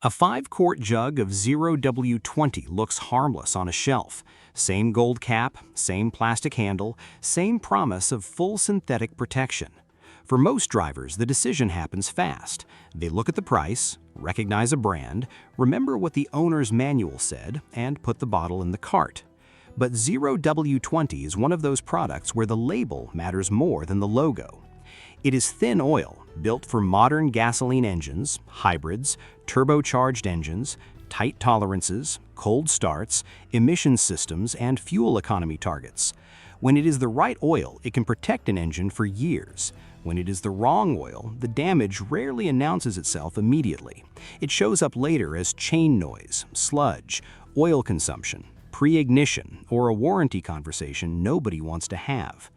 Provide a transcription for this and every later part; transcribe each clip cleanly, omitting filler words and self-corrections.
A 5-quart jug of 0w-20 looks harmless on a shelf. Same gold cap, same plastic handle, same promise of full synthetic protection. For most drivers, the decision happens fast. They look at the price, recognize a brand, remember what the owner's manual said, and put the bottle in the cart. But 0w-20 is one of those products where the label matters more than the logo. It is thin oil, built for modern gasoline engines, hybrids, turbocharged engines, tight tolerances, cold starts, emission systems, and fuel economy targets. When it is the right oil, it can protect an engine for years. When it is the wrong oil, the damage rarely announces itself immediately. It shows up later as chain noise, sludge, oil consumption, pre-ignition, or a warranty conversation nobody wants to have.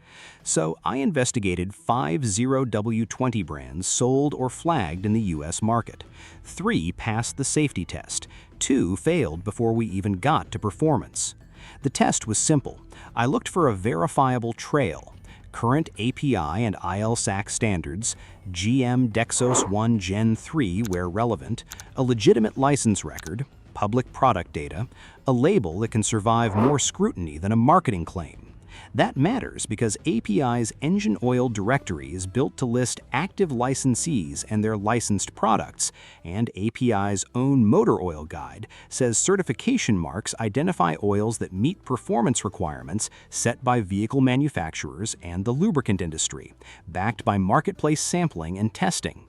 So I investigated 5 0w-20 brands sold or flagged in the US market. 3 passed the safety test. 2 failed before we even got to performance. The test was simple. I looked for a verifiable trail, current API and ILSAC standards, GM Dexos 1 Gen 3 where relevant, a legitimate license record, public product data, a label that can survive more scrutiny than a marketing claim. That matters because API's engine oil directory is built to list active licensees and their licensed products, and API's own motor oil guide says certification marks identify oils that meet performance requirements set by vehicle manufacturers and the lubricant industry, backed by marketplace sampling and testing.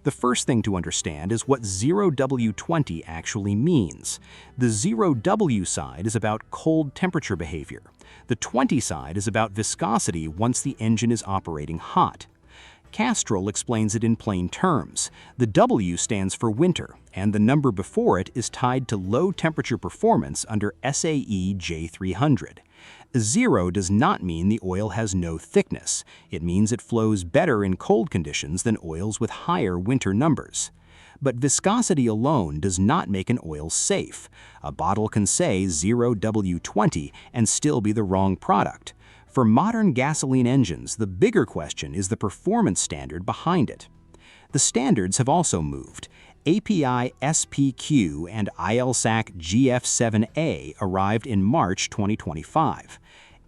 The first thing to understand is what 0w-20 actually means. The 0w side is about cold temperature behavior. The 20 side is about viscosity once the engine is operating hot. Castrol explains it in plain terms. The W stands for winter, and the number before it is tied to low temperature performance under SAE J300. 0 does not mean the oil has no thickness. It means it flows better in cold conditions than oils with higher winter numbers. But viscosity alone does not make an oil safe. A bottle can say 0w-20 and still be the wrong product. For modern gasoline engines, the bigger question is the performance standard behind it. The standards have also moved. API SPQ and ILSAC GF7A arrived in March 2025.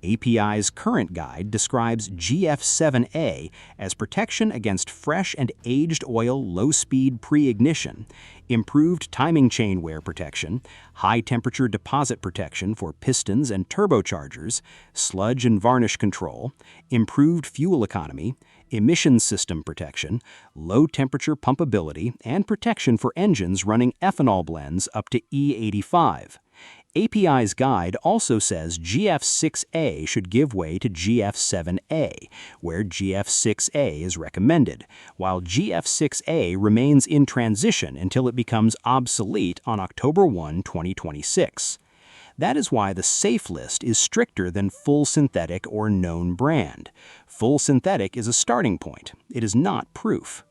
API's current guide describes GF7A as protection against fresh and aged oil low-speed pre-ignition, improved timing chain wear protection, high-temperature deposit protection for pistons and turbochargers, sludge and varnish control, improved fuel economy, emission system protection, low-temperature pumpability, and protection for engines running ethanol blends up to E85. API's guide also says GF6A should give way to GF7A, where GF6A is recommended, while GF6A remains in transition until it becomes obsolete on October 1, 2026. That is why the safe list is stricter than full synthetic or known brand. Full synthetic is a starting point. It is not proof.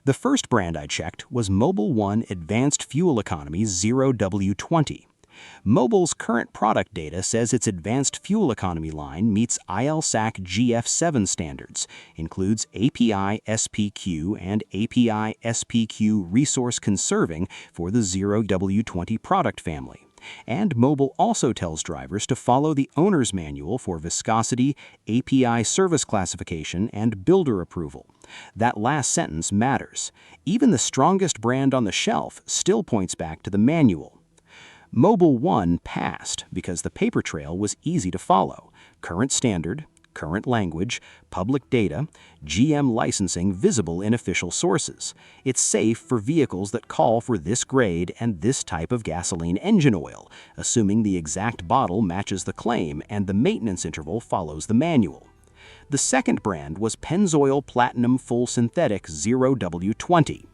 The first brand I checked was Mobil 1 Advanced Fuel Economy 0w-20. Mobil's current product data says its advanced fuel economy line meets ILSAC GF7 standards, includes API SPQ and API SPQ resource conserving for the 0w-20 product family. And Mobil also tells drivers to follow the owner's manual for viscosity, API service classification, and builder approval. That last sentence matters. Even the strongest brand on the shelf still points back to the manual. Mobil 1 passed because the paper trail was easy to follow. Current standard, current language, public data, GM licensing visible in official sources. It's safe for vehicles that call for this grade and this type of gasoline engine oil, assuming the exact bottle matches the claim and the maintenance interval follows the manual. The second brand was Pennzoil Platinum Full Synthetic 0w-20.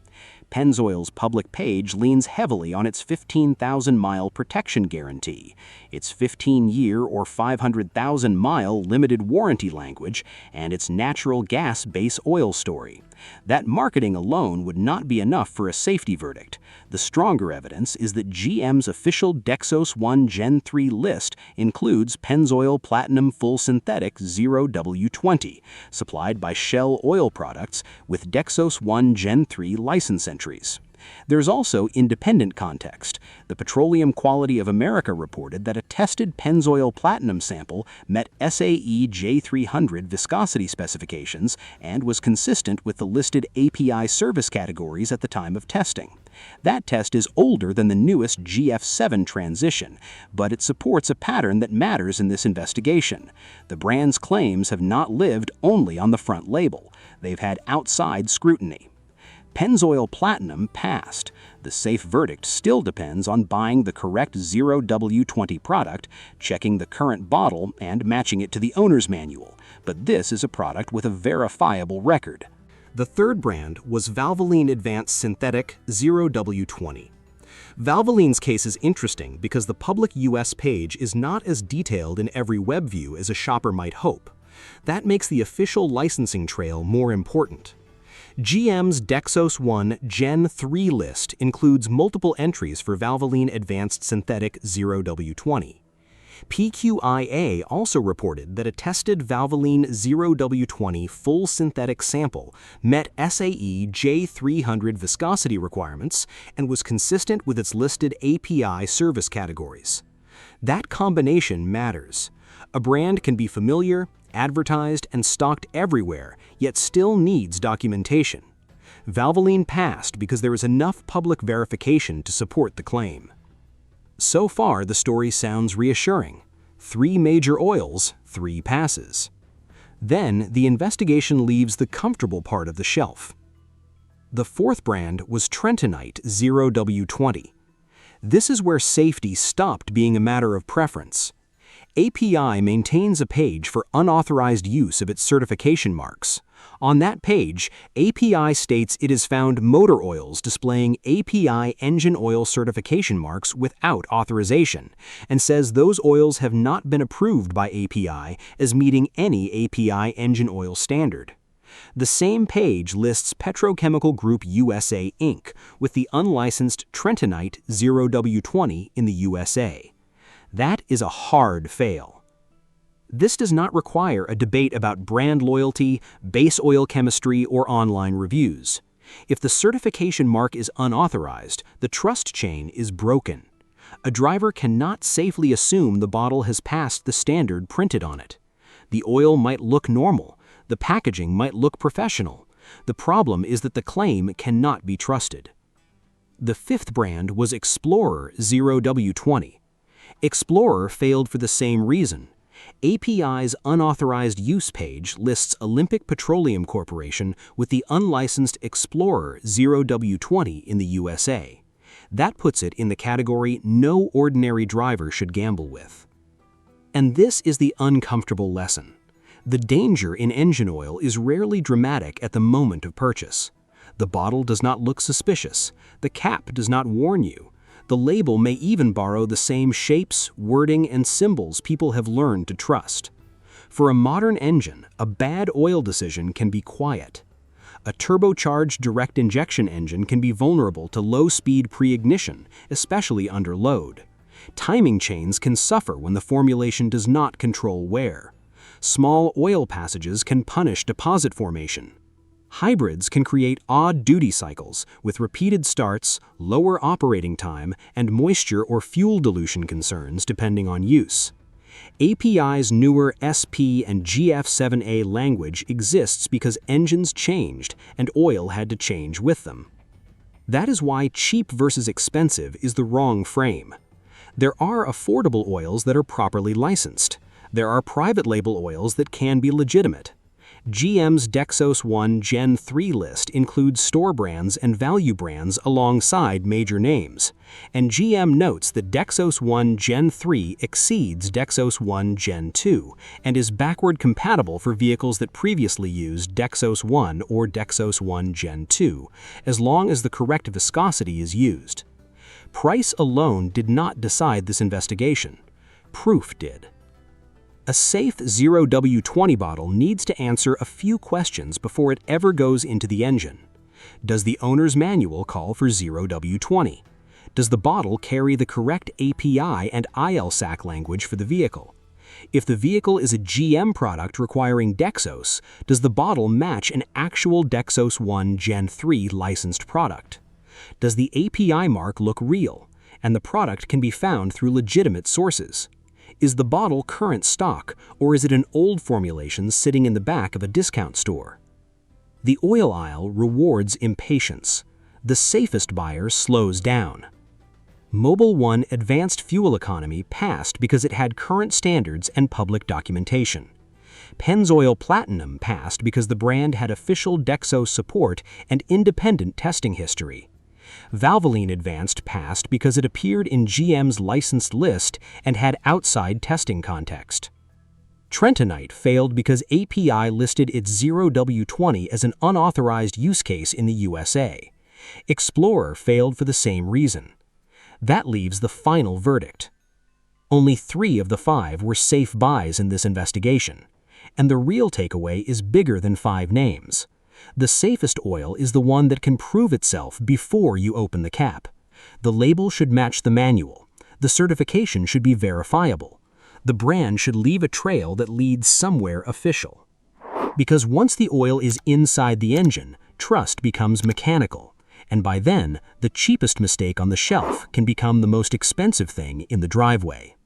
Pennzoil's public page leans heavily on its 15,000-mile protection guarantee, its 15-year or 500,000-mile limited warranty language, and its natural gas base oil story. That marketing alone would not be enough for a safety verdict. The stronger evidence is that GM's official Dexos 1 Gen 3 list includes Pennzoil Platinum Full Synthetic 0w-20, supplied by Shell Oil Products with Dexos 1 Gen 3 license entries. There's also independent context. The Petroleum Quality of America reported that a tested Pennzoil Platinum sample met SAE J300 viscosity specifications and was consistent with the listed API service categories at the time of testing. That test is older than the newest GF7 transition, but it supports a pattern that matters in this investigation. The brand's claims have not lived only on the front label. They've had outside scrutiny. Pennzoil Platinum passed. The safe verdict still depends on buying the correct 0w-20 product, checking the current bottle, and matching it to the owner's manual. But this is a product with a verifiable record. The third brand was Valvoline Advanced Synthetic 0w-20. Valvoline's case is interesting because the public US page is not as detailed in every web view as a shopper might hope. That makes the official licensing trail more important. GM's Dexos 1 Gen 3 list includes multiple entries for Valvoline Advanced Synthetic 0w-20. PQIA also reported that a tested Valvoline 0w-20 full synthetic sample met SAE J300 viscosity requirements and was consistent with its listed API service categories. That combination matters. A brand can be familiar, advertised, and stocked everywhere, yet still needs documentation. Valvoline passed because there is enough public verification to support the claim. So far, the story sounds reassuring. 3 major oils, 3 passes. Then, the investigation leaves the comfortable part of the shelf. The fourth brand was Trentonite 0w-20. This is where safety stopped being a matter of preference. API maintains a page for unauthorized use of its certification marks. On that page, API states it has found motor oils displaying API engine oil certification marks without authorization, and says those oils have not been approved by API as meeting any API engine oil standard. The same page lists Petrochemical Group USA Inc. with the unlicensed Trentonite 0w-20 in the USA. That is a hard fail. This does not require a debate about brand loyalty, base oil chemistry, or online reviews. If the certification mark is unauthorized, the trust chain is broken. A driver cannot safely assume the bottle has passed the standard printed on it. The oil might look normal. The packaging might look professional. The problem is that the claim cannot be trusted. The fifth brand was Explorer 0w-20. Explorer failed for the same reason. API's unauthorized use page lists Olympic Petroleum Corporation with the unlicensed Explorer 0w-20 in the USA. That puts it in the category no ordinary driver should gamble with. And this is the uncomfortable lesson. The danger in engine oil is rarely dramatic at the moment of purchase. The bottle does not look suspicious. The cap does not warn you. The label may even borrow the same shapes, wording, and symbols people have learned to trust. For a modern engine, a bad oil decision can be quiet. A turbocharged direct injection engine can be vulnerable to low-speed pre-ignition, especially under load. Timing chains can suffer when the formulation does not control wear. Small oil passages can punish deposit formation. Hybrids can create odd duty cycles with repeated starts, lower operating time, and moisture or fuel dilution concerns depending on use. API's newer SP and GF7A language exists because engines changed and oil had to change with them. That is why cheap versus expensive is the wrong frame. There are affordable oils that are properly licensed. There are private label oils that can be legitimate. GM's Dexos 1 Gen 3 list includes store brands and value brands alongside major names, and GM notes that Dexos 1 Gen 3 exceeds Dexos 1 Gen 2 and is backward compatible for vehicles that previously used Dexos 1 or Dexos 1 Gen 2, as long as the correct viscosity is used. Price alone did not decide this investigation. Proof did. A safe 0w-20 bottle needs to answer a few questions before it ever goes into the engine. Does the owner's manual call for 0w-20? Does the bottle carry the correct API and ILSAC language for the vehicle? If the vehicle is a GM product requiring Dexos, does the bottle match an actual Dexos 1 Gen 3 licensed product? Does the API mark look real, and the product can be found through legitimate sources? Is the bottle current stock, or is it an old formulation sitting in the back of a discount store? The oil aisle rewards impatience. The safest buyer slows down. Mobil 1 Advanced Fuel Economy passed because it had current standards and public documentation. Pennzoil Platinum passed because the brand had official Dexo support and independent testing history. Valvoline Advanced passed because it appeared in GM's licensed list and had outside testing context. Trentonite failed because API listed its 0w-20 as an unauthorized use case in the USA. Explorer failed for the same reason. That leaves the final verdict. Only 3 of the 5 were safe buys in this investigation, and the real takeaway is bigger than 5 names. The safest oil is the one that can prove itself before you open the cap. The label should match the manual. The certification should be verifiable. The brand should leave a trail that leads somewhere official. Because once the oil is inside the engine, trust becomes mechanical. And by then, the cheapest mistake on the shelf can become the most expensive thing in the driveway.